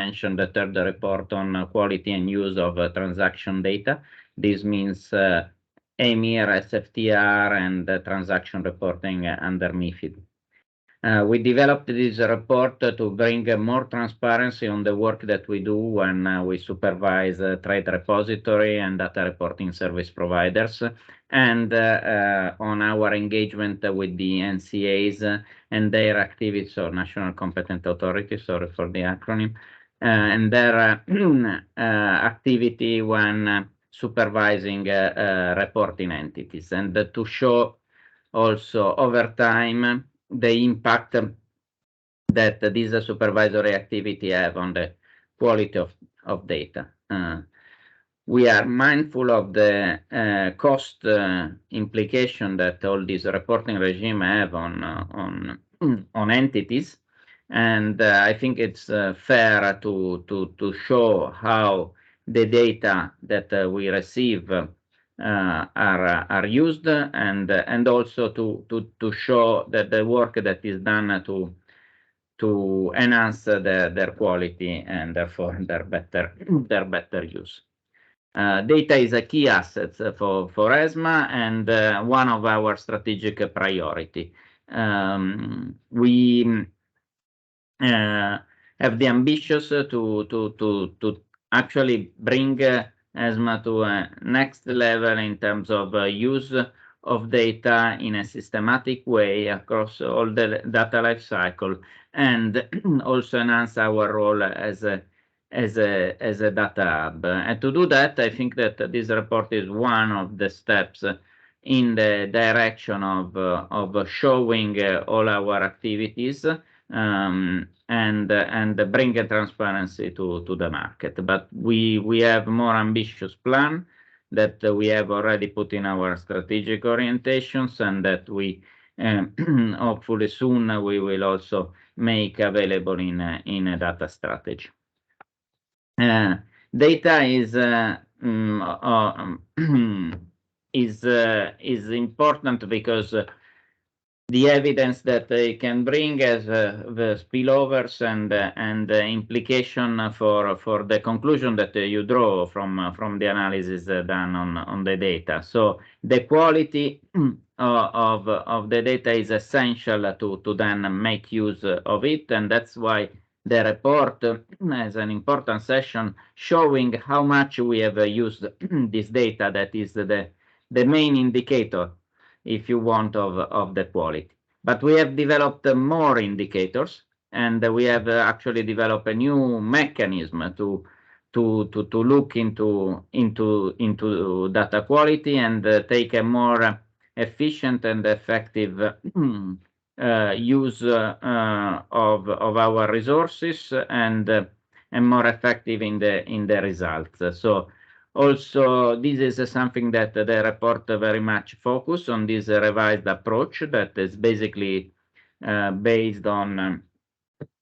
mentioned the third report on quality and use of transaction data. This means EMIR, SFTR, and transaction reporting under MiFID. We developed this report to bring more transparency on the work that we do when we supervise trade repository and data reporting service providers, and on our engagement with the NCAs and their activities, or National Competent Authorities, sorry for the acronym, and their activity when supervising reporting entities, and to show also over time the impact that this supervisory activity have on the quality of data. We are mindful of the cost implication that all this reporting regime have on entities, and I think it's fair to show how the data that we receive are used, and also to show that the work that is done to enhance their quality and therefore their better use. Data is a key asset for ESMA and one of our strategic priority. We have the ambitions to actually bring ESMA to a next level in terms of use of data in a systematic way across all the data life cycle, and also enhance our role as a data hub. And to do that, I think that this report is one of the steps in the direction of showing all our activities and bring a transparency to the market. But we have more ambitious plan that we have already put in our strategic orientations, and that we hopefully soon we will also make available in a data strategy. Data is important because the evidence that they can bring as the spillovers and the implication for the conclusion that you draw from the analysis done on the data. So the quality of the data is essential to then make use of it, and that's why the report has an important section showing how much we have used this data. That is the main indicator, if you want, of the quality. But we have developed more indicators, and we have actually developed a new mechanism to look into data quality and take a more efficient and effective use of our resources, and more effective in the results. So also, this is something that the report very much focus on, this revised approach that is basically based on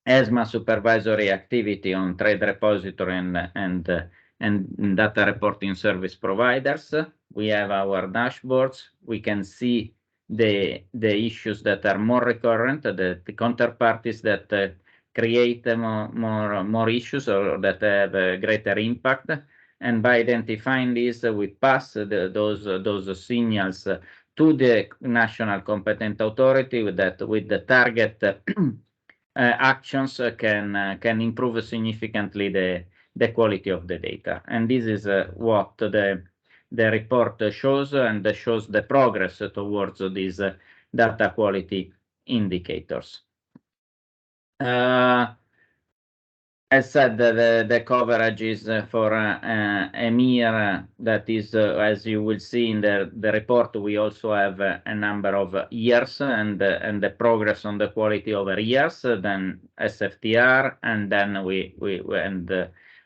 ESMA supervisory activity on trade repository and data reporting service providers. We have our dashboards. We can see the issues that are more recurrent, the counterparties that create more issues or that have a greater impact. And by identifying this, we pass those signals to the National Competent Authority with the target actions can improve significantly the quality of the data. And this is what the report shows, and shows the progress towards these data quality indicators. As said, the coverage is for EMIR, that is, as you will see in the report, we also have a number of years and the progress on the quality over years, then SFTR, and then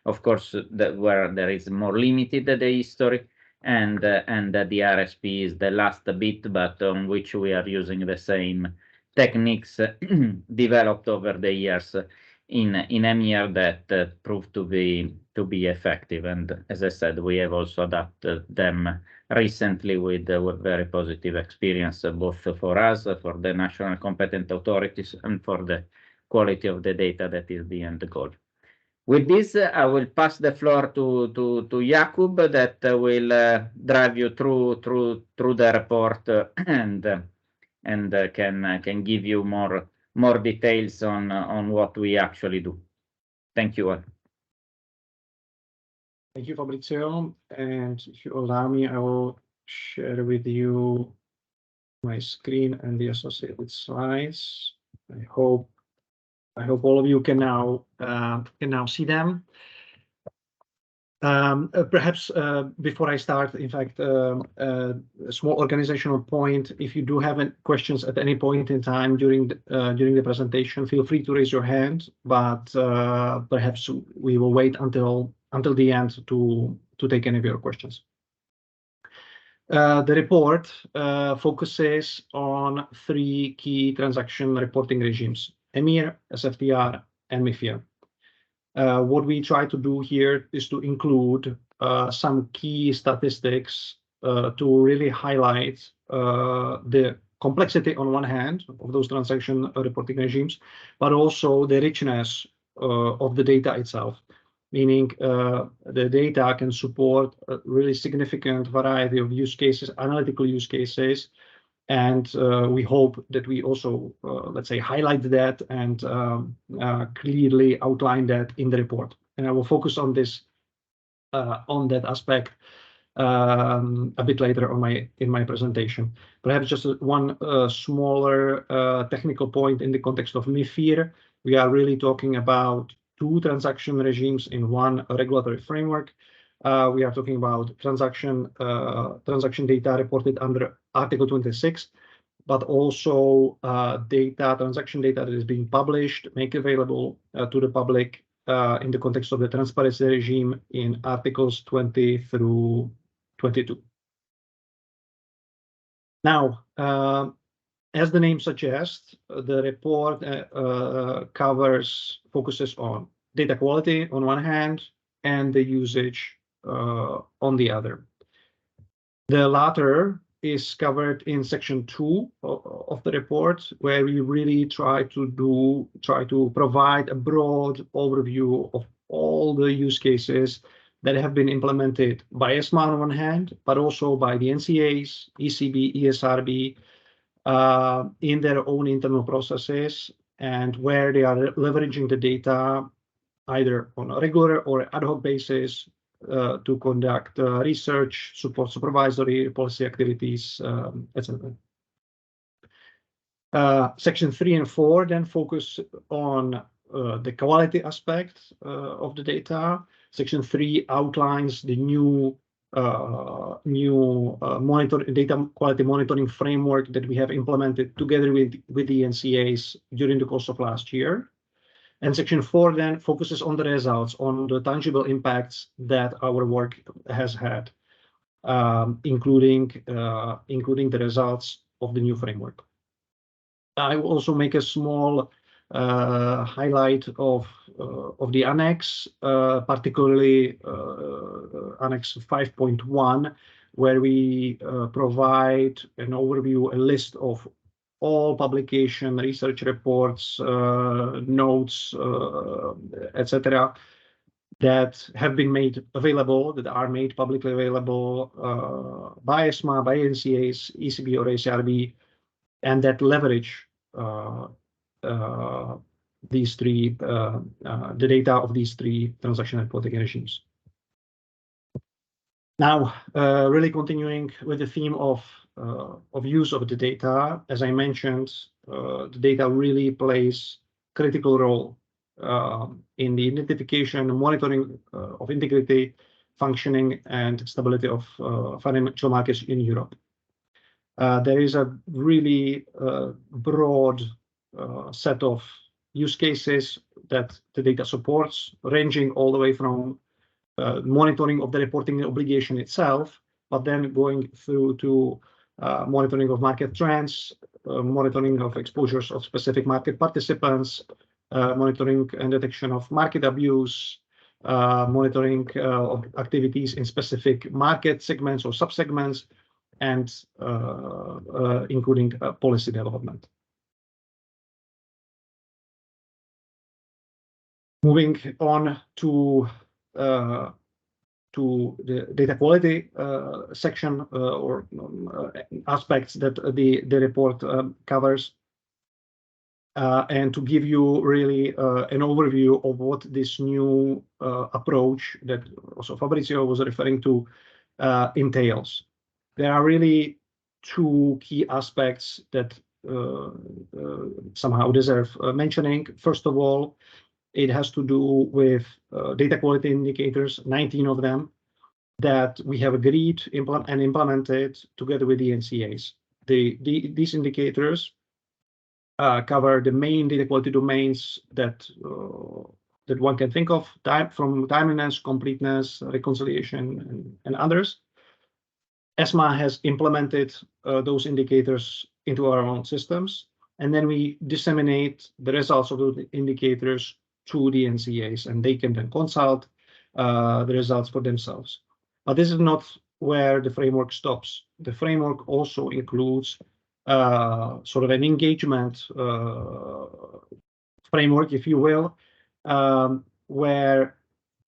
of course where there is more limited the history, and the RSP is the last bit, but on which we are using the same techniques developed over the years in EMIR that proved to be effective. And as I said, we have also adapted them recently with very positive experience, both for us, for the national competent authorities, and for the quality of the data that is the end goal. With this, I will pass the floor to Jakub that will drive you through the report and can give you more details on what we actually do. Thank you all. Thank you, Fabrizio. And if you allow me, I will share with you my screen and the associated slides. I hope all of you can now see them. Perhaps before I start, in fact, a small organizational point. If you do have any questions at any point in time during the presentation, feel free to raise your hand. But perhaps we will wait until the end to take any of your questions. The report focuses on 3 key transaction reporting regimes: EMIR, SFTR, and MiFiR. What we try to do here is to include some key statistics to really highlight the complexity on one hand of those transaction reporting regimes, but also the richness of the data itself, meaning the data can support a really significant variety of use cases, analytical use cases, and we hope that we also, let's say, highlight that and clearly outline that in the report. And I will focus on this, on that aspect a bit later in my presentation. Perhaps just one smaller technical point in the context of MiFiR. We are really talking about 2 transaction regimes in one regulatory framework. We are talking about transaction data reported under Article 26, but also transaction data that is being published, made available to the public in the context of the transparency regime in Articles 20 through 22. Now, as the name suggests, the report focuses on data quality on one hand and the usage on the other. The latter is covered in section 2 of the report, where we really try to provide a broad overview of all the use cases that have been implemented by ESMA on one hand, but also by the NCAs, ECB, ESRB, in their own internal processes, and where they are leveraging the data either on a regular or ad hoc basis to conduct research, support supervisory policy activities, etc. Section 3 and 4 then focus on the quality aspect of the data. Section 3 outlines the new data quality monitoring framework that we have implemented together with the NCAs during the course of last year. And section 4 then focuses on the results, on the tangible impacts that our work has had, including the results of the new framework. I will also make a small highlight of the annex, particularly Annex 5.1, where we provide an overview, a list of all publication, research reports, notes, etc., that have been made available, that are made publicly available by ESMA, by NCAs, ECB, or ESRB, and that leverage the data of these 3 transaction reporting regimes. Now, really continuing with the theme of use of the data, as I mentioned, the data really plays a critical role in the identification and monitoring of integrity, functioning, and stability of financial markets in Europe. There is a really broad set of use cases that the data supports, ranging all the way from monitoring of the reporting obligation itself, but then going through to monitoring of market trends, monitoring of exposures of specific market participants, monitoring and detection of market abuse, monitoring of activities in specific market segments or subsegments, and including policy development. Moving on to the data quality section or aspects that the report covers, and to give you really an overview of what this new approach that also Fabrizio was referring to entails. There are really two key aspects that somehow deserve mentioning. First of all, it has to do with data quality indicators, 19 of them, that we have agreed and implemented together with the NCAs. These indicators cover the main data quality domains that one can think of, from timeliness, completeness, reconciliation, and others. ESMA has implemented those indicators into our own systems, and then we disseminate the results of those indicators to the NCAs, and they can then consult the results for themselves. But this is not where the framework stops. The framework also includes sort of an engagement framework, if you will, where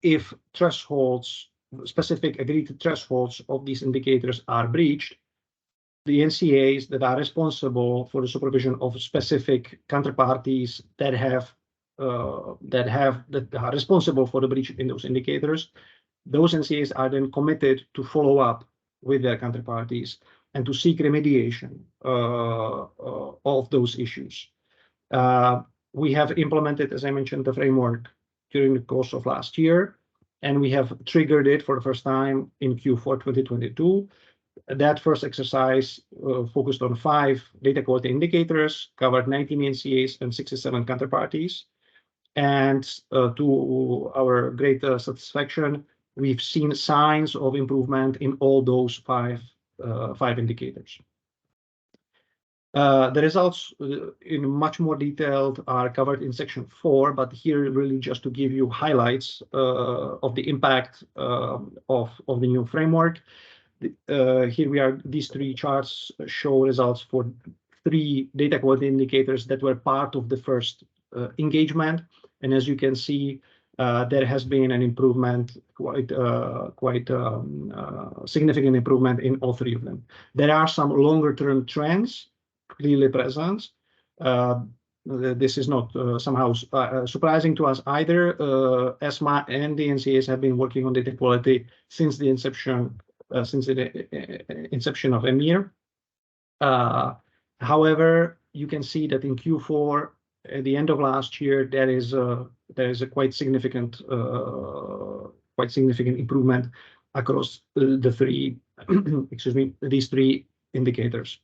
if thresholds, specific agreed thresholds of these indicators are breached, the NCAs that are responsible for the supervision of specific counterparties that are responsible for the breach in those indicators, those NCAs are then committed to follow up with their counterparties and to seek remediation of those issues. We have implemented, as I mentioned, the framework during the course of last year, and we have triggered it for the first time in Q4 2022. That first exercise focused on 5 data quality indicators, covered 19 NCAs and 67 counterparties. And to our great satisfaction, we've seen signs of improvement in all those five indicators. The results in much more detail are covered in section 4, but here really just to give you highlights of the impact of the new framework. Here we are, these 3 charts show results for 3 data quality indicators that were part of the first engagement. And as you can see, there has been an improvement, quite significant improvement in all 3 of them. There are some longer term trends clearly present. This is not somehow surprising to us either. ESMA and the NCAs have been working on data quality since the inception of EMIR. However, you can see that in Q4, at the end of last year, there is a quite significant improvement across the 3, excuse me, these 3 indicators.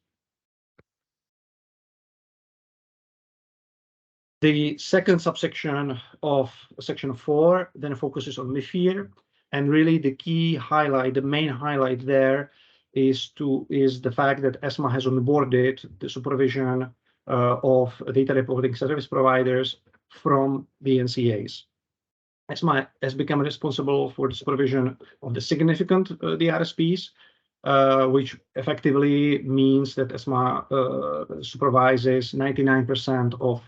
The second subsection of section 4 then focuses on MiFiR, and really the key highlight, the main highlight there is the fact that ESMA has onboarded the supervision of data reporting service providers from the NCAs. ESMA has become responsible for the supervision of the significant DRSPs, which effectively means that ESMA supervises 99% of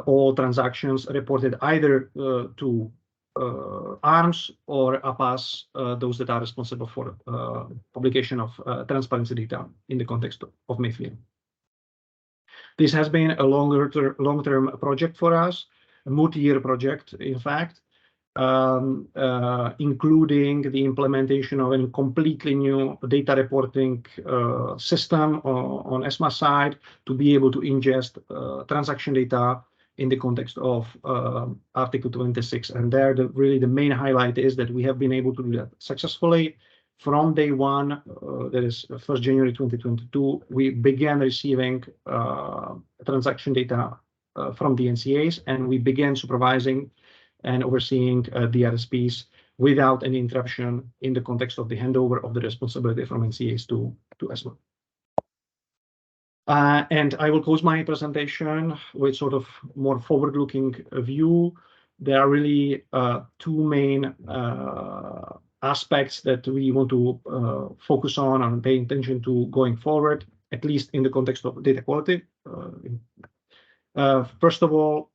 all transactions reported either to ARMS or APAS, those that are responsible for publication of transparency data in the context of MiFiR. This has been a long-term project for us, a multi-year project, in fact, including the implementation of a completely new data reporting system on ESMA side to be able to ingest transaction data in the context of Article 26. And there, really the main highlight is that we have been able to do that successfully. From day one, that is 1st January 2022, we began receiving transaction data from the NCAs, and we began supervising and overseeing the DRSPs without any interruption in the context of the handover of the responsibility from NCAs to ESMA. And I will close my presentation with sort of more forward-looking view. There are really 2 main aspects that we want to focus on and pay attention to going forward, at least in the context of data quality. First of all,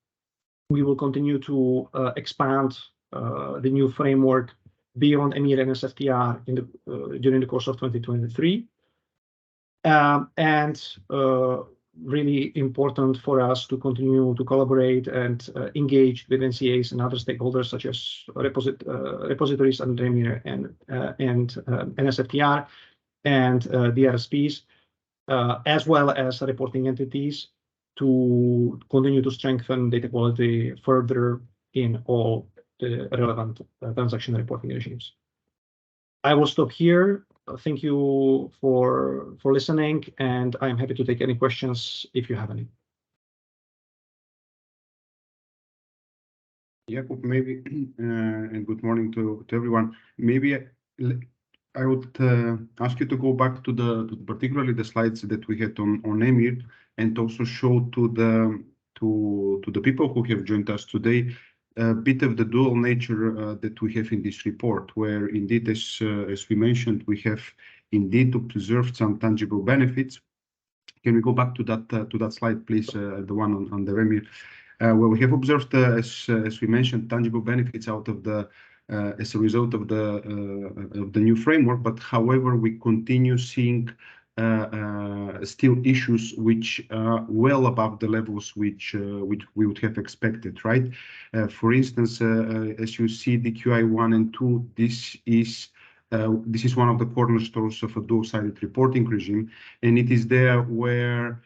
We will continue to expand the new framework beyond EMIR and SFTR during the course of 2023. Really important for us to continue to collaborate and engage with NCAs and other stakeholders such as repositories under EMIR and SFTR and the RSPs, as well as reporting entities, to continue to strengthen data quality further in all the relevant transaction reporting regimes. I will stop here. Thank you for listening, and I'm happy to take any questions if you have any. Jakub, maybe, and good morning to everyone. Maybe I would ask you to go back to particularly the slides that we had on EMIR, and also show to the people who have joined us today a bit of the dual nature that we have in this report, where indeed, as we mentioned, we have indeed observed some tangible benefits. Can we go back to that slide, please, the one on the EMIR, where we have observed, as we mentioned, tangible benefits out of the as a result of the new framework. But however, we continue seeing still issues which are well above the levels which we would have expected, right? For instance, as you see, the QI1 and 2, this is one of the cornerstones of a dual-sided reporting regime, and it is there where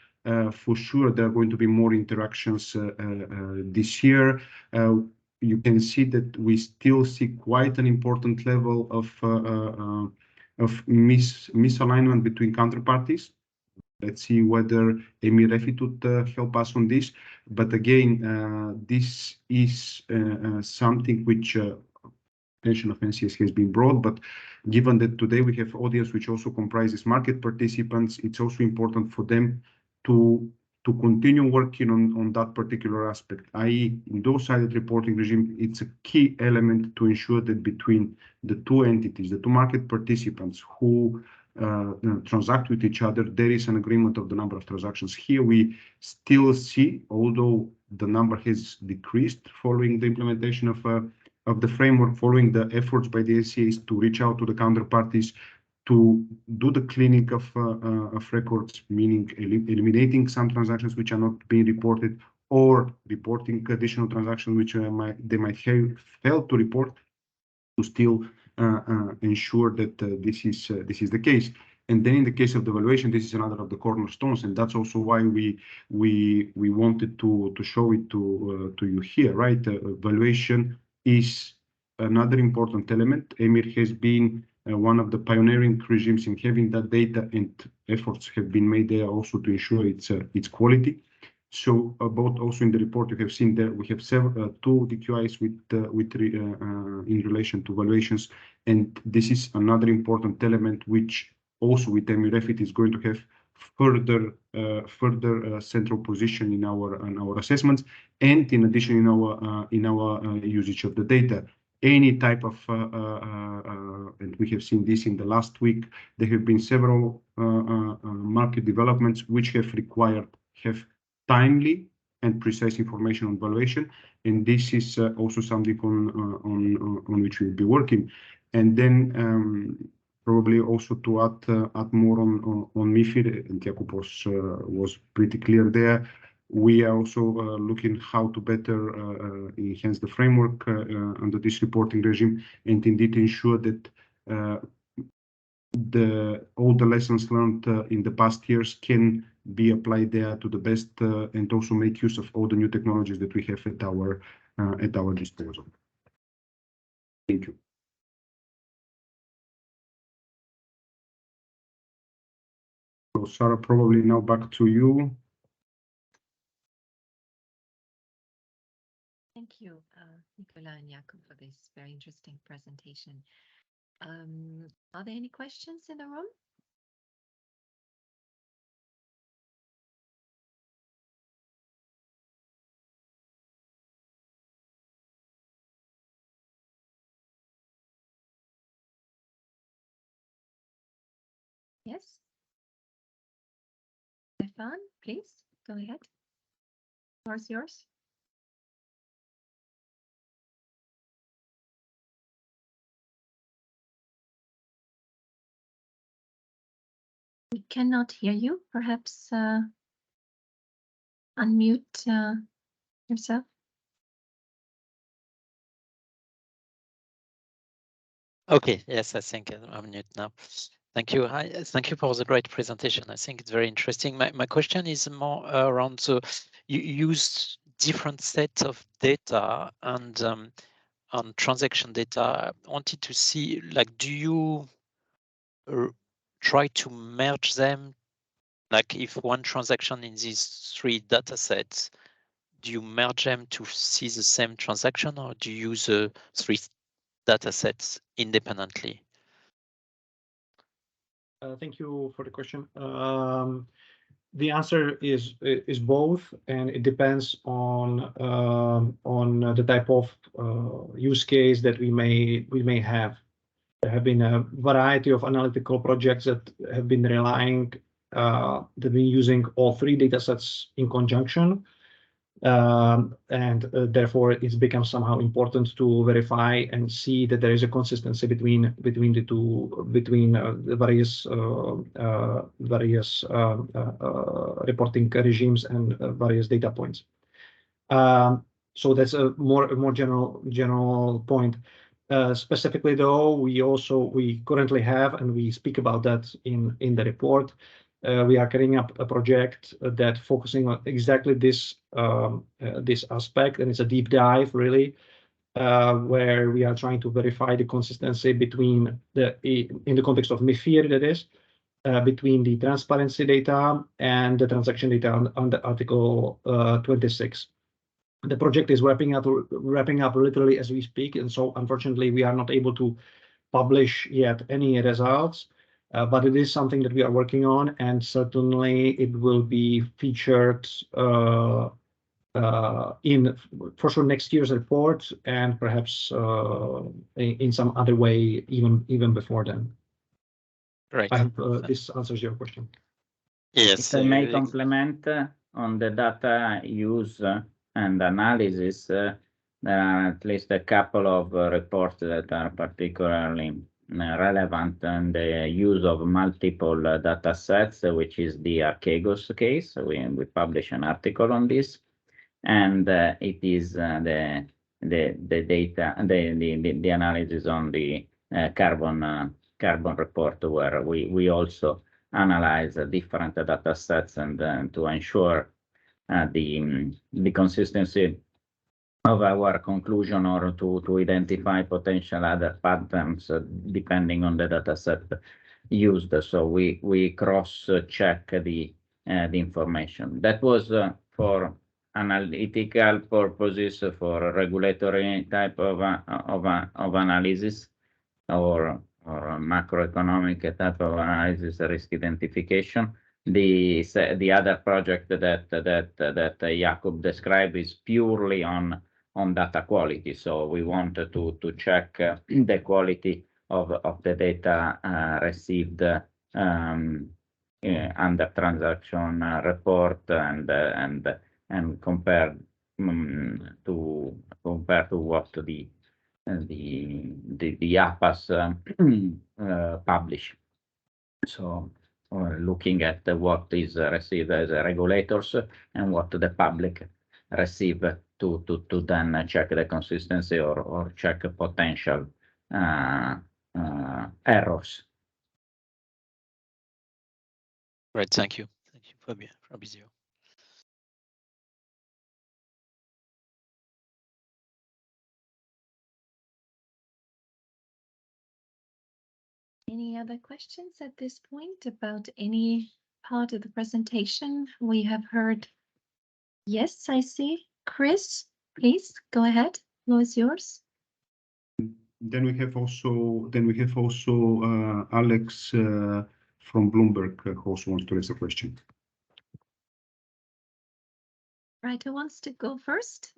for sure there are going to be more interactions this year. You can see that we still see quite an important level of misalignment between counterparties. Let's see whether EMIR would help us on this. But again, this is something which attention of NCS has been brought. But given that today we have audience which also comprises market participants, it's also important for them to continue working on that particular aspect, i.e. in dual-sided reporting regime, it's a key element to ensure that between the two entities, the two market participants who transact with each other, there is an agreement of the number of transactions. Here we still see, although the number has decreased following the implementation of the framework, following the efforts by the NCAs to reach out to the counterparties, to do the cleaning of records, meaning eliminating some transactions which are not being reported, or reporting additional transactions which they might have failed to report, to still ensure that this is the case. And then in the case of the valuation, this is another of the cornerstones, and that's also why we wanted to show it to you here, right? Valuation is another important element. EMIR has been one of the pioneering regimes in having that data, and efforts have been made there also to ensure its quality. So about also in the report, you have seen that we have several two DQIs in relation to valuations, and this is another important element which also with EMIR is going to have further central position in our assessments, and in addition in our usage of the data. Any type of and we have seen this in the last week, there have been several market developments which have required timely and precise information on valuation, and this is also something on which we'll be working. And then probably also to add more on MiFiR, and Jakub was pretty clear there. We are also looking how to better enhance the framework under this reporting regime, and indeed ensure that all the lessons learned in the past years can be applied there to the best, and also make use of all the new technologies that we have at our disposal. Thank you. So Sarah, probably now back to you. Thank you, Nicola and Jakub, for this very interesting presentation. Are there any questions in the room? Yes. Stefan, please go ahead. The floor is yours. we cannot hear you. Perhaps unmute yourself. Okay, yes, I think I'm mute now. Thank you. Thank you for the great presentation. I think it's very interesting. My question is more around, so you used different sets of data and on transaction data. I wanted to see, like, do you try to merge them? Like if one transaction in these 3 data sets, do you merge them to see the same transaction, or do you use 3 data sets independently? Thank you for the question. The answer is both, and it depends on the type of use case that we may have. There have been a variety of analytical projects that have been relying they've been using all 3 data sets in conjunction. And therefore it's become somehow important to verify and see that there is a consistency between the two, the various reporting regimes and various data points. So that's a more general point. Specifically though, we currently have, and we speak about that in the report, we are carrying up a project that focusing on exactly this aspect, and it's a deep dive really, where we are trying to verify the consistency between in the context of MiFiR, that is, between the transparency data and the transaction data under Article 26. The project is wrapping up literally as we speak, and so unfortunately we are not able to publish yet any results. But it is something that we are working on, and certainly it will be featured in for sure next year's report, and perhaps in some other way even before then. Right. I hope this answers your question. Yes. If I may complement on the data use and analysis, there are at least a couple of reports that are particularly relevant, and the use of multiple data sets, which is the Archegos case. We publish an article on this, and it is the data, the analysis on the carbon report, where we also analyze different data sets and to ensure the consistency of our conclusion, or to identify potential other patterns depending on the data set used. So we cross check the information. That was for analytical purposes, for regulatory type of analysis, or macroeconomic type of analysis, risk identification. The other project that Jakub described is purely on data quality. So we wanted to check the quality of the data received under transaction report, and compare to what the APAs publish. So looking at what is received as regulators and what the public receive, to then check the consistency or check potential errors. Right. Thank you. Thank you, Fabrizio. Any other questions at this point about any part of the presentation we have heard? Yes, I see. Chris, please go ahead. The floor is yours. Then we have also Alex from Bloomberg, who also wants to raise a question. Right, who wants to go first?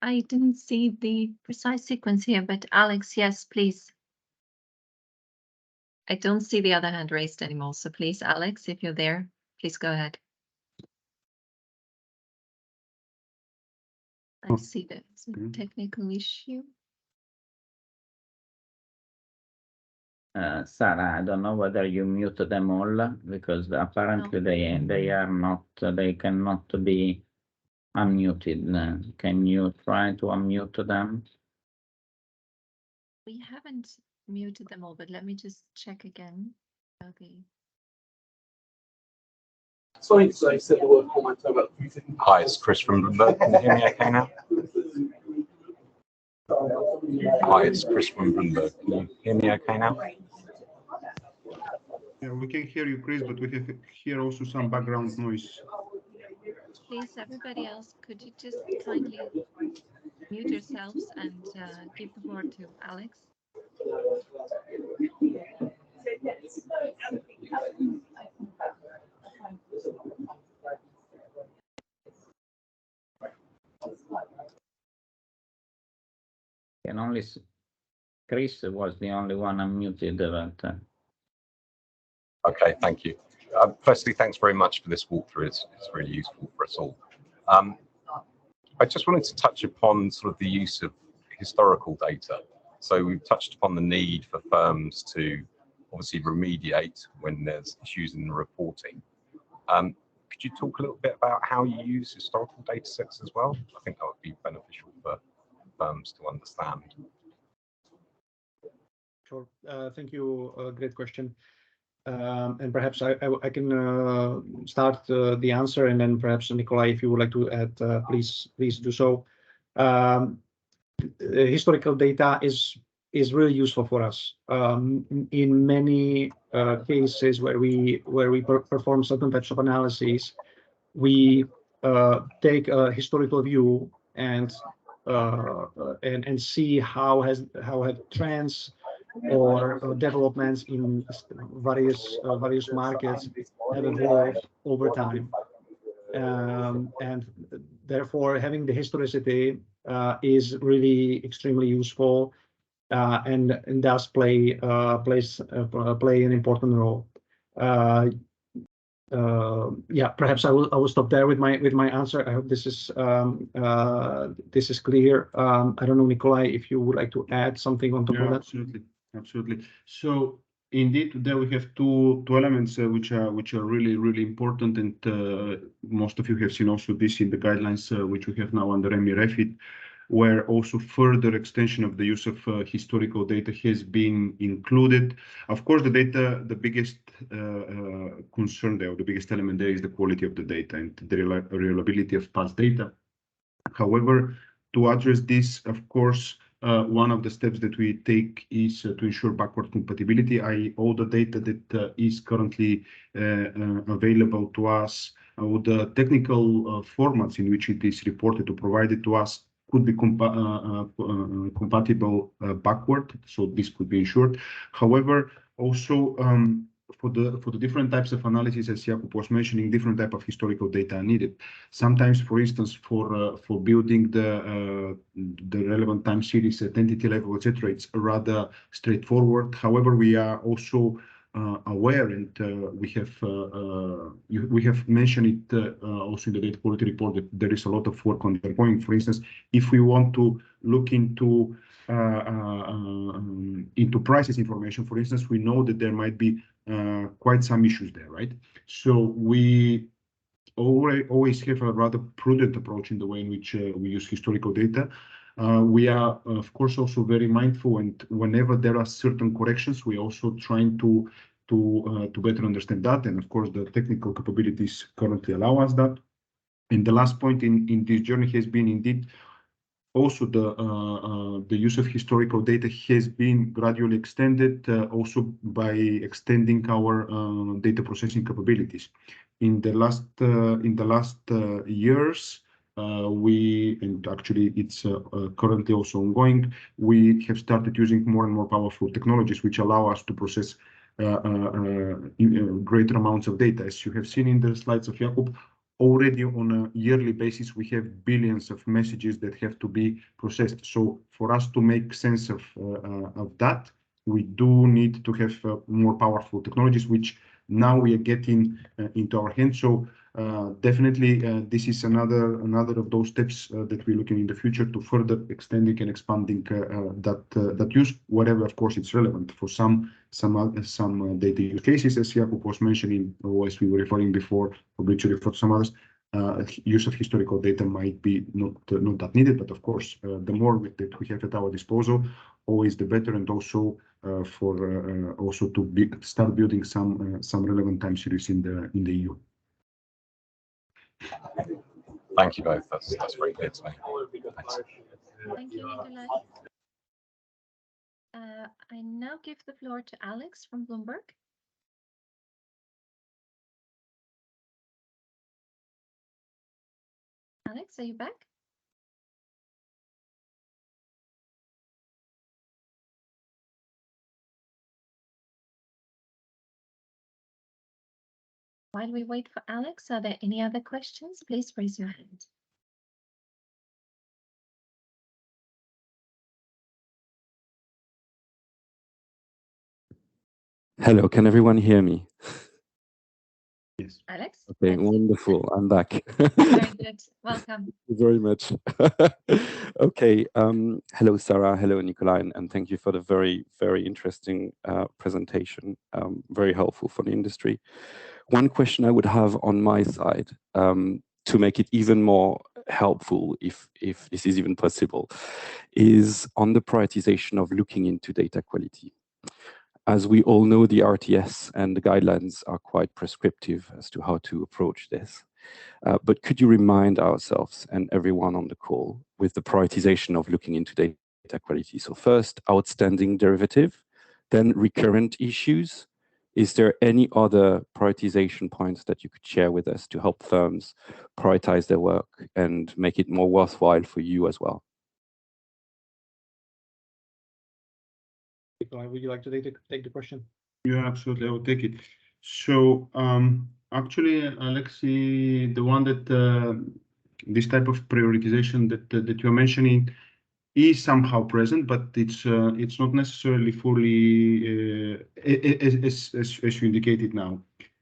I didn't see the precise sequence here, but Alex, yes, please. I don't see the other hand raised anymore, so please, Alex, if you're there, please go ahead. I see there's a technical issue. Sarah, I don't know whether you mute them all because apparently they are not, they cannot be unmuted. Can you try to unmute them? We haven't muted them all, but let me just check again. Okay. Hi, it's Chris from Bloomberg. Can you hear me okay now? Hi, it's Chris from Bloomberg. Can you hear me okay now? Yeah, we can hear you, Chris, but we can hear also some background noise. Please, everybody else, could you just kindly mute yourselves and give the word to Alex? Can only Chris was the only one unmuted, but Okay, thank you. Firstly, thanks very much for this walkthrough. It's really useful for us all. I just wanted to touch upon sort of the use of historical data. So we've touched upon the need for firms to obviously remediate when there's issues in the reporting. Could you talk a little bit about how you use historical data sets as well? I think that would be beneficial for firms to understand. Sure. Thank you. Great question. And perhaps I can start the answer, and then perhaps Nikolai, if you would like to add, please do so. Historical data is really useful for us in many cases where we perform certain types of analyses. We take a historical view and see how have trends or developments in various markets have evolved over time, and therefore having the historicity is really extremely useful and does play an important role. Yeah, perhaps I will stop there with my answer. I hope this is clear. I don't know, Nikolai, if you would like to add something on top of that. Absolutely. So indeed, today we have two elements which are really important, and most of you have seen also this in the guidelines which we have now under EMIR REFIT, where also further extension of the use of historical data has been included. Of course, the data, the biggest concern there, the biggest element there is the quality of the data and the reliability of past data. However, to address this, of course, one of the steps that we take is to ensure backward compatibility, i.e. all the data that is currently available to us, all the technical formats in which it is reported to provided to us could be compatible backward, so this could be ensured. However, also for the different types of analysis, as Jakub was mentioning, different type of historical data are needed. Sometimes, for instance, for building the relevant time series at entity level, etc., it's rather straightforward. However, we are also aware, and we have mentioned it also in the data quality report, that there is a lot of work ongoing. For instance, if we want to look into prices information, for instance, we know that there might be quite some issues there, right? So we always have a rather prudent approach in the way in which we use historical data. We are, of course, also very mindful, and whenever there are certain corrections, we also trying to better understand that. And of course, the technical capabilities currently allow us that. And the last point in this journey has been indeed also the use of historical data has been gradually extended, also by extending our data processing capabilities. In the last years, and actually it's currently also ongoing, we have started using more and more powerful technologies which allow us to process greater amounts of data. As you have seen in the slides of Jakub, already on a yearly basis, we have billions of messages that have to be processed. So for us to make sense of that, we do need to have more powerful technologies, which now we are getting into our hands. So definitely this is another of those steps that we're looking in the future to further extending and expanding that use, whatever of course it's relevant for some data use cases, as Jakub was mentioning, or as we were referring before, for some others. Use of historical data might be not that needed, but of course, the more that we have at our disposal, always the better, and also also to start building some relevant time series in the EU. Thank you both. That's very clear to me. Thanks. Thank you, Nikolai. I now give the floor to Alex from Bloomberg. Alex, are you back? While we wait for Alex, are there any other questions? Please raise your hand. Hello, can everyone hear me? Yes. Alex? Okay, Yes. wonderful. I'm back. Very good. Welcome. Thank you very much. Okay. Hello, Sarah. Hello, Nikolai, and thank you for the very, very interesting presentation. Very helpful for the industry. One question I would have on my side, to make it even more helpful, if this is even possible, is on the prioritization of looking into data quality. As we all know, the RTS and the guidelines are quite prescriptive as to how to approach this. But could you remind ourselves and everyone on the call with the prioritization of looking into data quality? So first, outstanding derivative, then recurrent issues. Is there any other prioritization points that you could share with us to help firms prioritize their work and make it more worthwhile for you as well? Nikolai, would you like to take the question? Yeah, absolutely. I will take it. So actually, Alexi, the one that this type of prioritization that you're mentioning is somehow present, but it's not necessarily fully as you indicated now.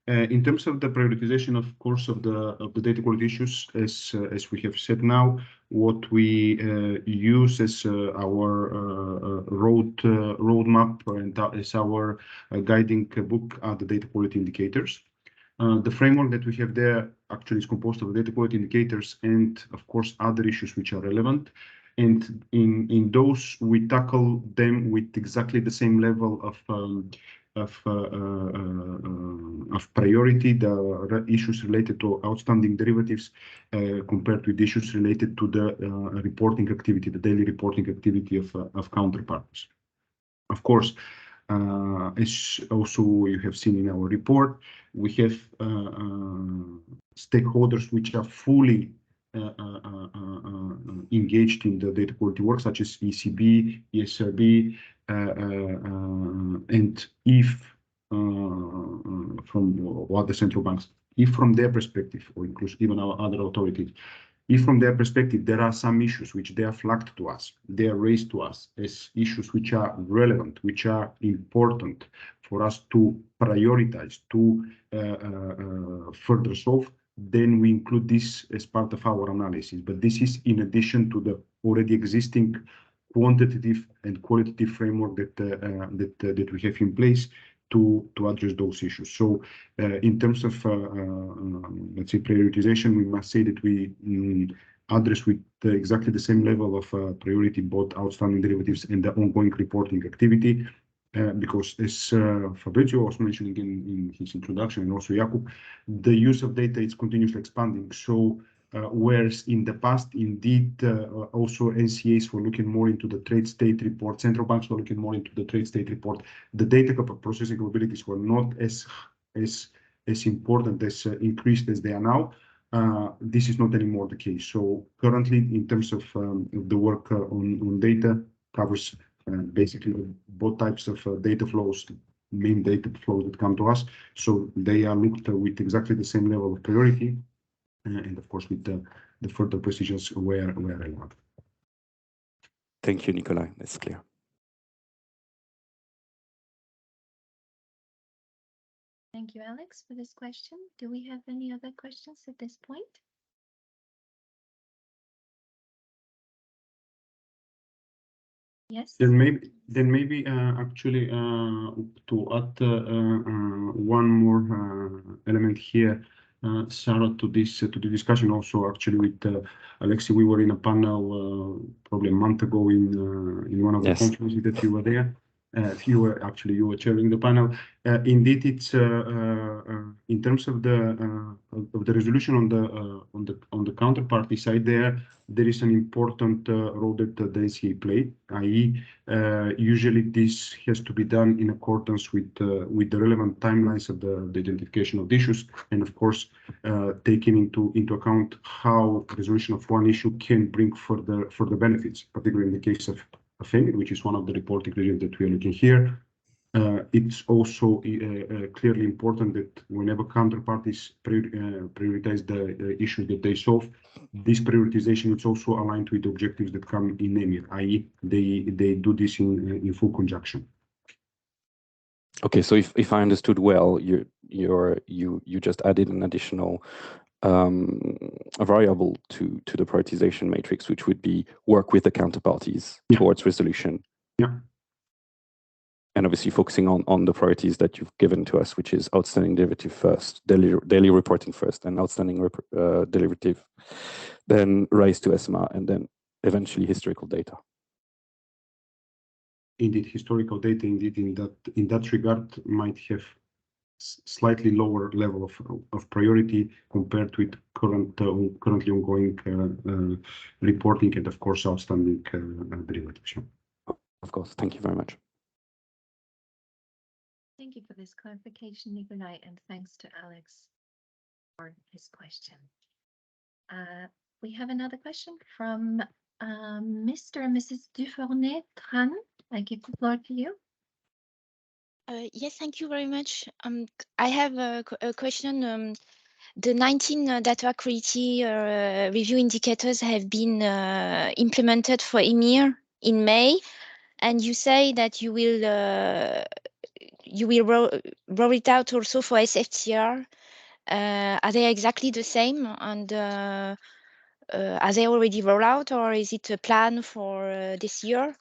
In terms of the prioritization, of course, of the data quality issues, as we have said now, what we use as our roadmap and as our guiding book are the data quality indicators. The framework that we have there actually is composed of data quality indicators and, of course, other issues which are relevant. And in those, we tackle them with exactly the same level of priority, the issues related to outstanding derivatives compared with issues related to the reporting activity, the daily reporting activity of counterparties. Of course, as also you have seen in our report, we have stakeholders which are fully engaged in the data quality work, such as ECB, ESRB, and if from other central banks, if from their perspective, or include even our other authorities, if from their perspective there are some issues which they are flagged to us, they are raised to us as issues which are relevant, which are important for us to prioritize, to further solve, then we include this as part of our analysis. But this is in addition to the already existing quantitative and qualitative framework that we have in place to address those issues. So in terms of, let's say, prioritization, we must say that we address with exactly the same level of priority both outstanding derivatives and the ongoing reporting activity. Because as Fabrizio was mentioning in his introduction, and also Jakub, the use of data is continuously expanding. So whereas in the past, indeed, also NCAs were looking more into the trade state report, central banks were looking more into the trade state report, the data processing capabilities were not as important, as increased as they are now. This is not anymore the case. So currently, in terms of the work on data, covers basically both types of data flows, main data flows that come to us. So they are looked with exactly the same level of priority, and of course with the further precisions where relevant. Thank you, Nikolai. That's clear. Thank you, Alex, for this question. Do we have any other questions at this point? Yes. Then maybe actually to add one more element here, Sarah, to the discussion also actually with Alexi, we were in a panel probably a month ago in one of the conferences that you were there. You were chairing the panel. Indeed, it's in terms of the resolution on the counterparty side. There is an important role that the NCA play, i.e., usually this has to be done in accordance with the relevant timelines of the identification of the issues, and of course, taking into account how resolution of one issue can bring further benefits, particularly in the case of EMIR, which is one of the reporting regimes that we are looking here. It's also clearly important that whenever counterparties prioritize the issues that they solve, this prioritization is also aligned with the objectives that come in EMIR, i.e., they do this in full conjunction. Okay, so if I understood well, you just added an additional a variable to the prioritization matrix, which would be work with the counterparties towards resolution. Yeah. And obviously focusing on the priorities that you've given to us, which is outstanding derivative first, daily reporting first, and outstanding derivative, then raise to ESMA, and then eventually historical data. Indeed, historical data, indeed, in that regard, might have slightly lower level of priority compared with currently ongoing reporting and, of course, outstanding derivatives. Of course. Thank you very much. Thank you for this clarification, Nikolai, and thanks to Alex for his question. We have another question from Mr. and Mrs. Dufournet-Tran. I give the floor to you. Yes, thank you very much. I have a question. The 19 data quality review indicators have been implemented for EMIR in May, and you say that you will roll it out also for SFTR. Are they exactly the same, and are they already rolled out, or is it a plan for this year?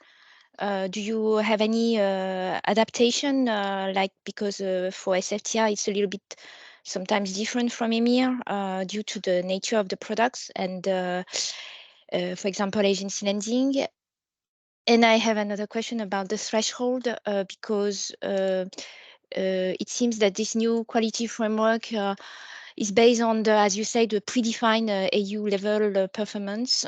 Do you have any adaptation, like, because for SFTR it's a little bit sometimes different from EMIR due to the nature of the products and, for example, agency lending? And I have another question about the threshold, because it seems that this new quality framework is based on the, as you say, the predefined AU level performance.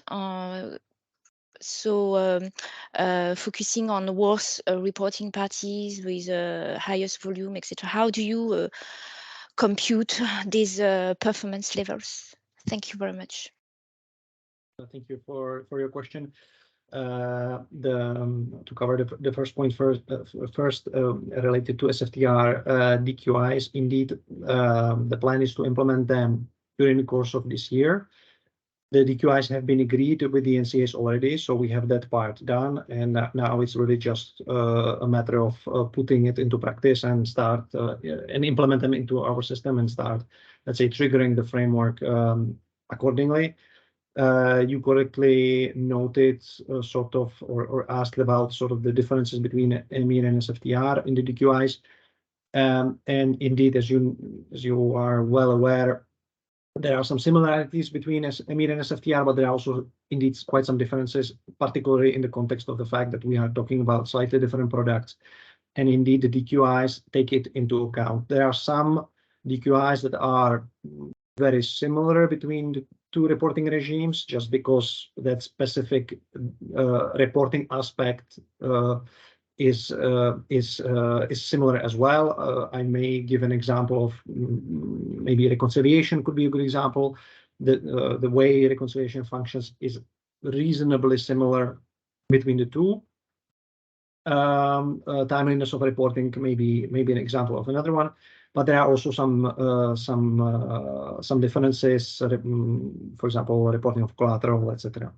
Focusing on the worst reporting parties with highest volume, etc. How do you compute these performance levels? Thank you very much. Thank you for your question. To cover the first point first, related to SFTR DQIs, indeed, the plan is to implement them during the course of this year. The DQIs have been agreed with the NCAs already, so we have that part done, and now it's really just a matter of putting it into practice and start and implement them into our system and start, let's say, triggering the framework accordingly. You correctly noted sort of or asked about sort of the differences between EMIR and SFTR in the DQIs, and indeed, as you are well aware, there are some similarities between EMIR and SFTR, but there are also indeed quite some differences, particularly in the context of the fact that we are talking about slightly different products. And indeed, the DQIs take it into account. There are some DQIs that are very similar between the two reporting regimes, just because that specific reporting aspect is similar as well. I may give an example of maybe reconciliation could be a good example. The way reconciliation functions is reasonably similar between the two. Timeliness of reporting maybe an example of another one, but there are also some differences. For example, reporting of collateral, etc.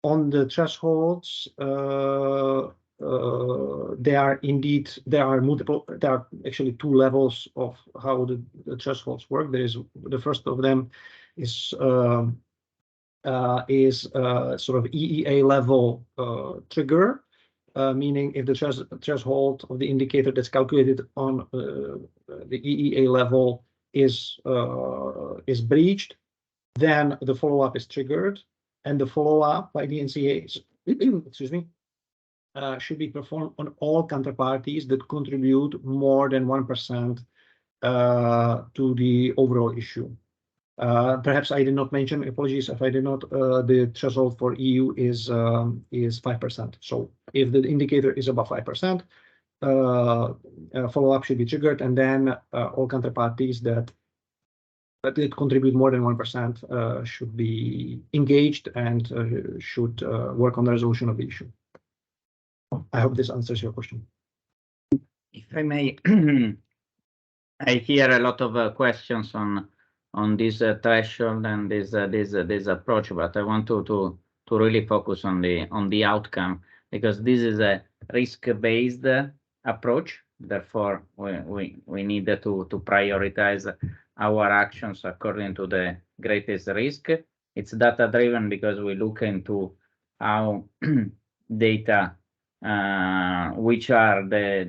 On the thresholds, there are actually two levels of how the thresholds work. There is the first of them is sort of EEA level trigger, meaning if the threshold of the indicator that's calculated on the EEA level is breached, then the follow-up is triggered, and the follow-up by the NCAs, excuse me, should be performed on all counterparties that contribute more than 1% to the overall issue. Perhaps I did not mention, apologies if I did not, the threshold for EU is 5%. So if the indicator is above 5%, follow-up should be triggered, and then all counterparties that contribute more than 1% should be engaged and should work on the resolution of the issue. I hope this answers your question. If I may, I hear a lot of questions on this threshold and this approach, but I want to really focus on the outcome, because this is a risk-based approach. Therefore, we need to prioritize our actions according to the greatest risk. It's data-driven because we look into how data, which are the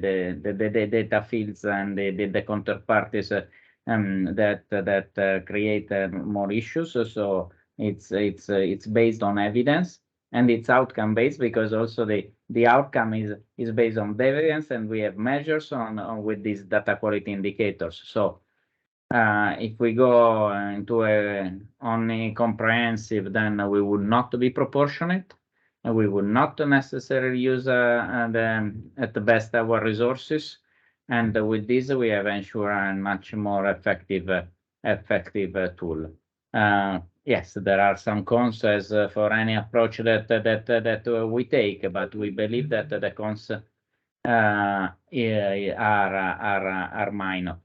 data fields and the counterparties that create more issues. So it's based on evidence, and it's outcome based because also the outcome is based on the evidence, and we have measures on with these data quality indicators. So if we go into a only comprehensive, then we would not be proportionate, and we would not necessarily use at the best our resources. And with this, we have ensured a much more effective tool. Yes, there are some cons for any approach that we take, but we believe that the cons are minor.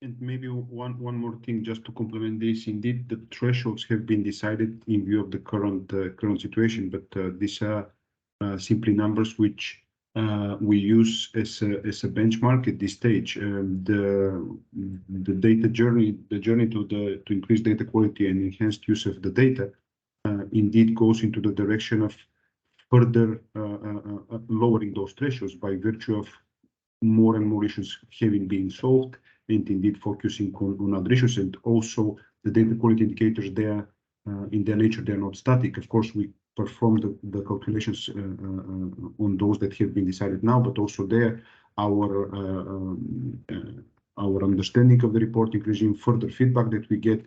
And maybe one more thing just to complement this. Indeed, the thresholds have been decided in view of the current situation, but these are simply numbers which we use as a benchmark at this stage. The data journey, to increase data quality and enhanced use of the data, indeed goes into the direction of further lowering those thresholds by virtue of more and more issues having been solved, and indeed focusing on other issues. And also the data quality indicators, they are in their nature, they're not static. Of course, we perform the calculations on those that have been decided now, but also there our understanding of the reporting regime, further feedback that we get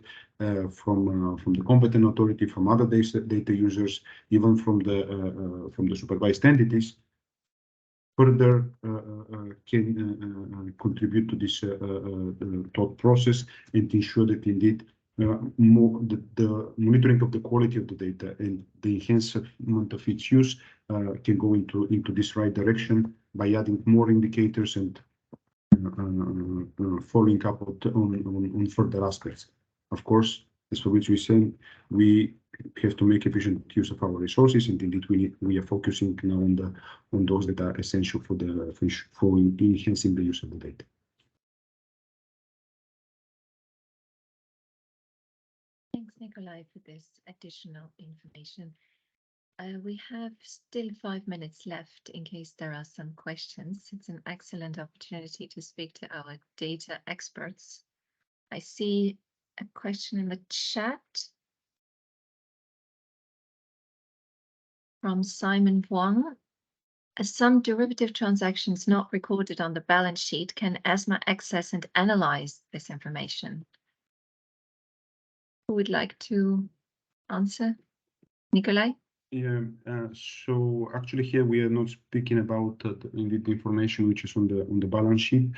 from the competent authority, from other data users, even from the supervised entities, further can contribute to this thought process and ensure that indeed the monitoring of the quality of the data and the enhancement of its use can go into this right direction by adding more indicators and following up on further aspects. Of course, as for which we say, we have to make efficient use of our resources, and indeed we are focusing now on those that are essential for enhancing the use of the data. Thanks, Nikolai, for this additional information. We have still 5 minutes left in case there are some questions. It's an excellent opportunity to speak to our data experts. I see a question in the chat from Simon Wong. As some derivative transactions not recorded on the balance sheet, can ESMA access and analyze this information? Who would like to answer? Nikolai? Yeah, so actually here we are not speaking about indeed the information which is on the balance sheet.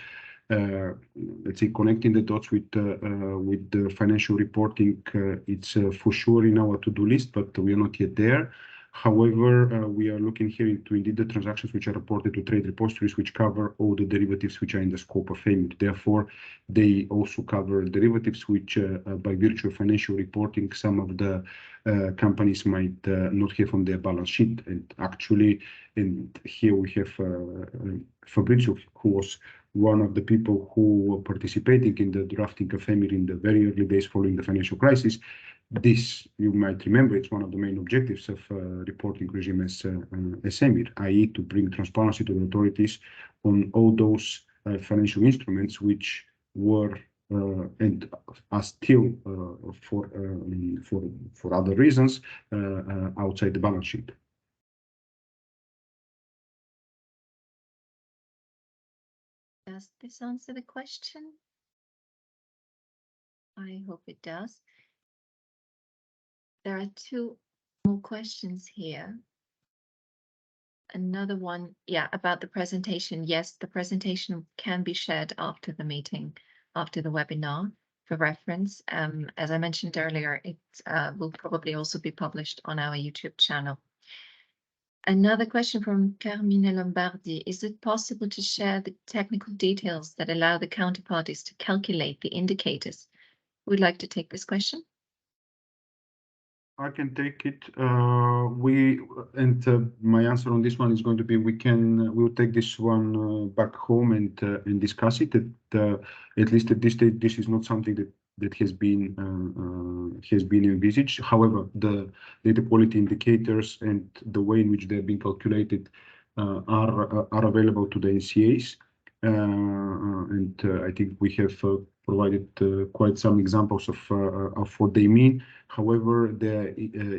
Let's say connecting the dots with the financial reporting, it's for sure in our to-do list, but we are not yet there. However, we are looking here into indeed the transactions which are reported to trade repositories, which cover all the derivatives which are in the scope of EMIR. Therefore, they also cover derivatives which, by virtue of financial reporting, some of the companies might not have on their balance sheet. And actually, and here we have Fabrizio, who was one of the people who were participating in the drafting of EMIR in the very early days following the financial crisis. This, you might remember, it's one of the main objectives of reporting regime as EMIR, i.e. to bring transparency to the authorities on all those financial instruments which were and are still for other reasons outside the balance sheet. Does this answer the question? I hope it does. There are two more questions here. Another one, yeah, about the presentation. Yes, the presentation can be shared after the meeting, after the webinar for reference. As I mentioned earlier, it will probably also be published on our YouTube channel. Another question from Carmine Lombardi. Is it possible to share the technical details that allow the counterparties to calculate the indicators? Would like to take this question? I can take it. My answer on this one is going to be we'll take this one back home and discuss it. At least at this stage, this is not something that has been envisaged. However, the data quality indicators and the way in which they're being calculated are available to the NCAs. I think we have provided quite some examples of what they mean. However, the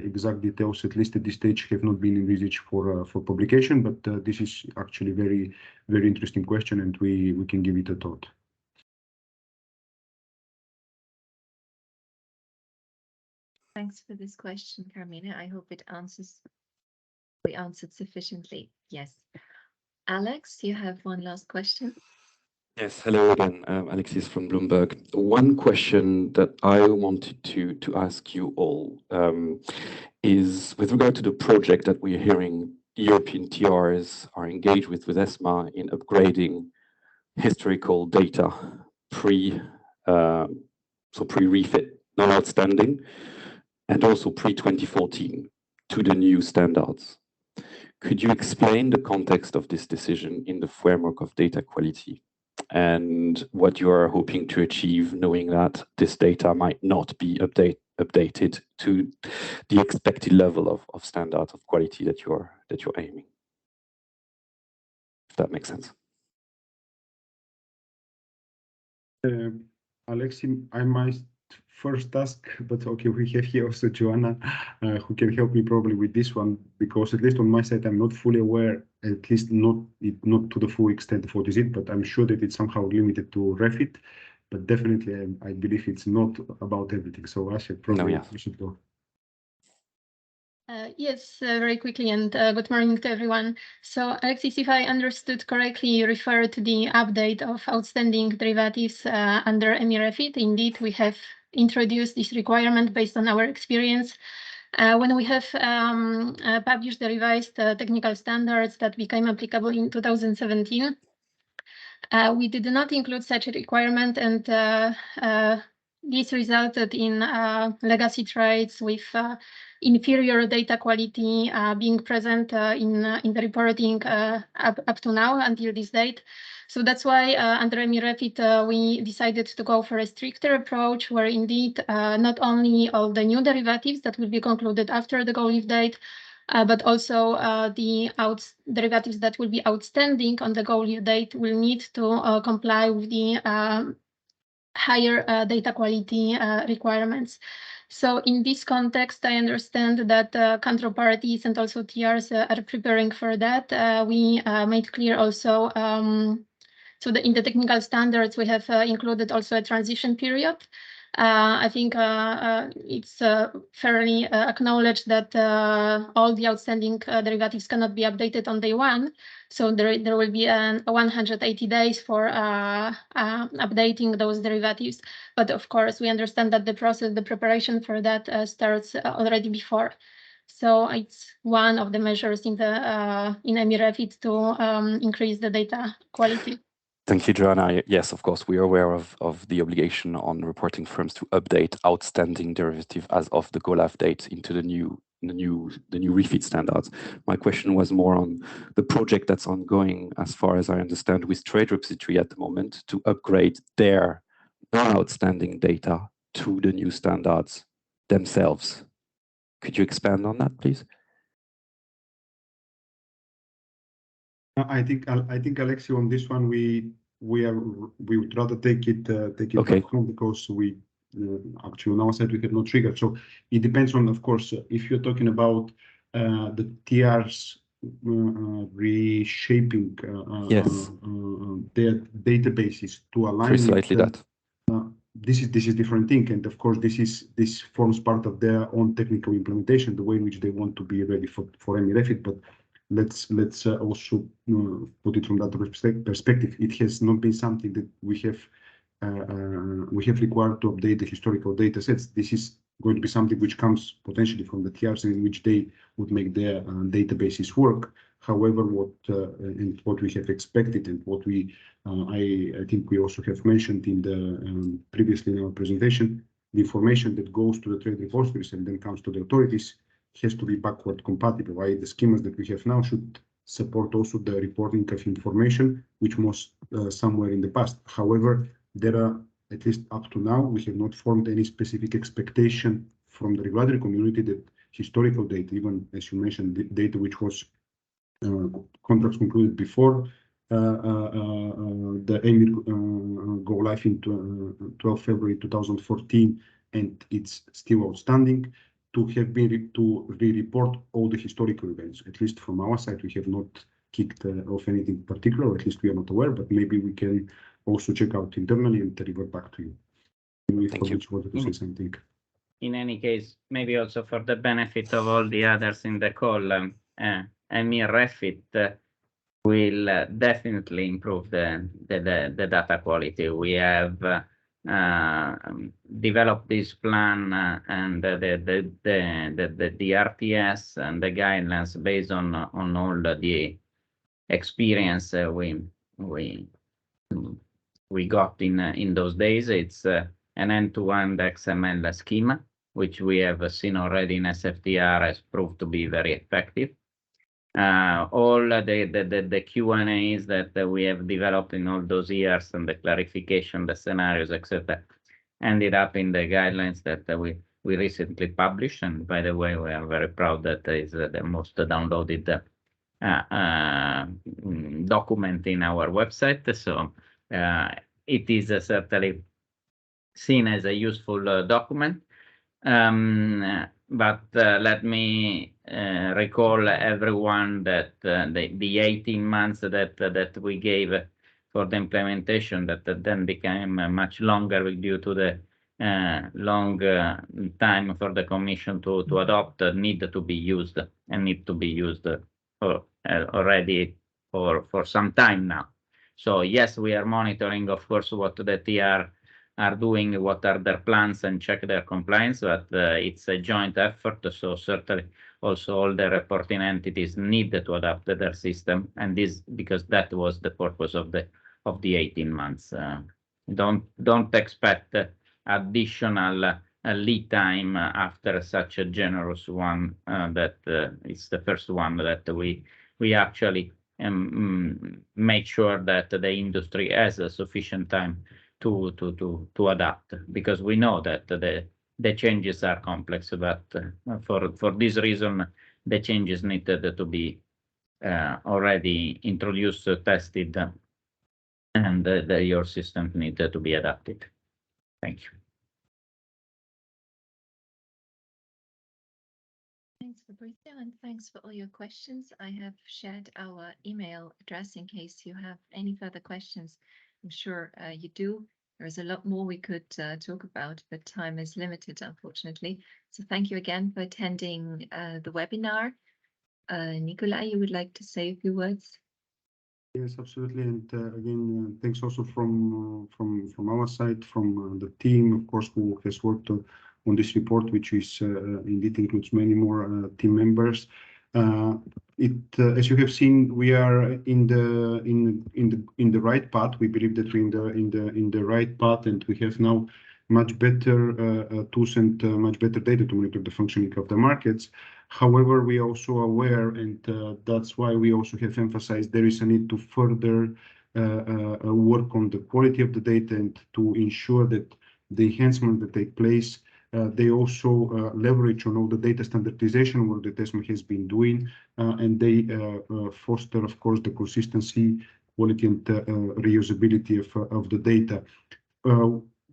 exact details, at least at this stage, have not been envisaged for publication. But this is actually very, very interesting question, and we can give it a thought. Thanks for this question, Carmina. I hope we answered sufficiently. Yes. Alex, you have one last question. Yes, hello again, Alexis from Bloomberg. One question that I wanted to ask you all is with regard to the project that we're hearing European TRs are engaged with ESMA in upgrading historical data pre-refit, non outstanding, and also pre-2014 to the new standards. Could you explain the context of this decision in the framework of data quality and what you are hoping to achieve, knowing that this data might not be updated to the expected level of standards of quality that you're aiming? If that makes sense. Alexi, I might first ask, but okay, we have here also Joanna, who can help me probably with this one, because at least on my side, I'm not fully aware, at least not to the full extent of what is it, but I'm sure that it's somehow limited to refit. But definitely, I believe it's not about everything. So Asha, probably you should go. Yes, very quickly, and good morning to everyone. So, Alexis, if I understood correctly, you refer to the update of outstanding derivatives under EMIR. Indeed, we have introduced this requirement based on our experience. When we have published the revised technical standards that became applicable in 2017, we did not include such a requirement, and this resulted in legacy trades with inferior data quality being present in the reporting up to now until this date. So that's why under EMIR we decided to go for a stricter approach where indeed not only all the new derivatives that will be concluded after the go-live date, but also the derivatives that will be outstanding on the go-live date will need to comply with the higher data quality requirements. So in this context, I understand that counterparties and also TRs are preparing for that. We made clear also, so in the technical standards, we have included also a transition period. I think it's fairly acknowledged that all the outstanding derivatives cannot be updated on day one. So there will be 180 days for updating those derivatives. But of course, we understand that the process, the preparation for that starts already before. So it's one of the measures in the in EMIR to increase the data quality. Thank you, Joanna. Yes, of course, we are aware of the obligation on reporting firms to update outstanding derivative as of the go-live date into the new refit standards. My question was more on the project that's ongoing, as far as I understand, with trade repository at the moment to upgrade their non-outstanding data to the new standards themselves. Could you expand on that, please? I think Alexi, on this one, we would rather take it Okay. back home, because we actually on our side we have no trigger. So it depends on, of course, if you're talking about the TRs reshaping Yes. their databases to align Precisely with that. This is different thing, and of course this forms part of their own technical implementation, the way in which they want to be ready for EMIR. But let's also put it from that perspective. It has not been something that we have required to update the historical data sets. This is going to be something which comes potentially from the TRs, in which they would make their databases work. However, what we have expected, and what we I think we also have mentioned in the previously in our presentation, the information that goes to the trade repositories and then comes to the authorities has to be backward compatible. Right? The schemas that we have now should support also the reporting of information which was somewhere in the past. However, there are, at least up to now, we have not formed any specific expectation from the regulatory community that historical data, even as you mentioned, the data which was contracts concluded before the EMIR go live in 12 February 2014, and it's still outstanding, to have been to re-report all the historical events. At least from our side, we have not kicked off anything particular, or at least we are not aware, but maybe we can also check out internally and revert back to you. Thank you. Wanted to say something. In any case, maybe also for the benefit of all the others in the call, EMIR refit will definitely improve the data quality. We have developed this plan and the RTS and the guidelines based on all the experience we got in those days. It's an end-to-end XML schema, which we have seen already in SFTR has proved to be very effective. All the Q&As that we have developed in all those years, and the clarification, the scenarios, etc., ended up in the guidelines that we recently published. And by the way, we are very proud that is the most downloaded document in our website. So it is certainly seen as a useful document. But let me recall everyone that the 18 months that we gave for the implementation, that then became much longer due to the long time for the Commission to adopt, need to be used, and need to be used already for some time now. So yes, we are monitoring, of course, what the TR are doing, what are their plans, and check their compliance, but it's a joint effort. So certainly also all the reporting entities need to adapt their system, and this because that was the purpose of the 18 months. Don't expect additional lead time after such a generous one. That it's the first one that we actually make sure that the industry has a sufficient time to adapt, because we know that the changes are complex, but for this reason the changes needed to be already introduced, tested, and your system needed to be adapted. Thank you. Thanks, Fabrizio, and thanks for all your questions. I have shared our email address in case you have any further questions. I'm sure you do. There's a lot more we could talk about, but time is limited, unfortunately. So thank you again for attending the webinar. Nikolai, you would like to say a few words? Yes, absolutely. And again, thanks also from our side, from the team, of course, who has worked on this report, which is indeed includes many more team members. As you have seen, we are in the right path. We believe that we're in the right path, and we have now much better tools and much better data to monitor the functioning of the markets. However, we are also aware, and that's why we also have emphasized there is a need to further work on the quality of the data and to ensure that the enhancement that take place, they also leverage on all the data standardization work that ESMA has been doing, and they foster, of course, the consistency, quality, and reusability of the data.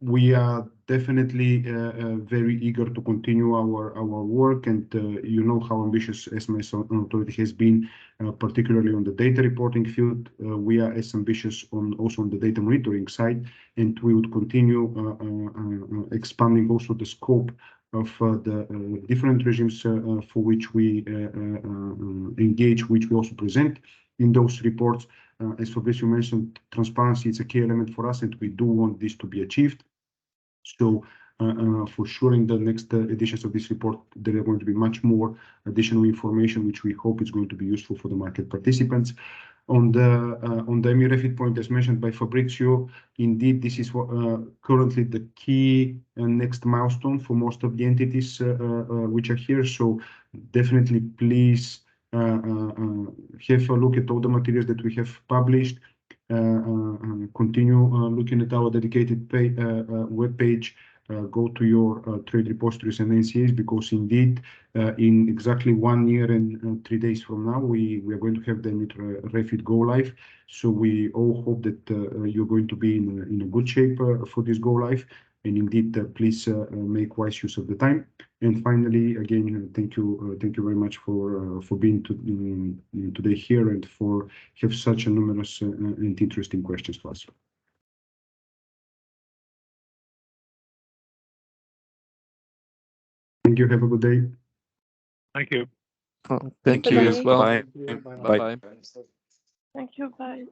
We are definitely very eager to continue our work, and you know how ambitious ESMA as an authority has been, particularly on the data reporting field. We are as ambitious also on the data monitoring side, and we would continue expanding also the scope of the different regimes for which we engage, which we also present in those reports. As Fabrizio mentioned, transparency is a key element for us, and we do want this to be achieved. So for sure, in the next editions of this report, there are going to be much more additional information, which we hope is going to be useful for the market participants. On the EMIR refit point, as mentioned by Fabrizio, indeed, this is what, currently the key next milestone for most of the entities which are here. So definitely, please have a look at all the materials that we have published. Continue looking at our dedicated web page. Go to your trade repositories and NCAs, because indeed, in exactly 1 year and 3 days from now, we are going to have the EMIR refit go live. So we all hope that you're going to be in a good shape for this go live. And indeed, please make wise use of the time. And finally, again, thank you very much for being today here and for have such a numerous and interesting questions to us. Thank you. Have a good day. Thank you. Thank you as well. Bye. Bye. Thank you. Bye.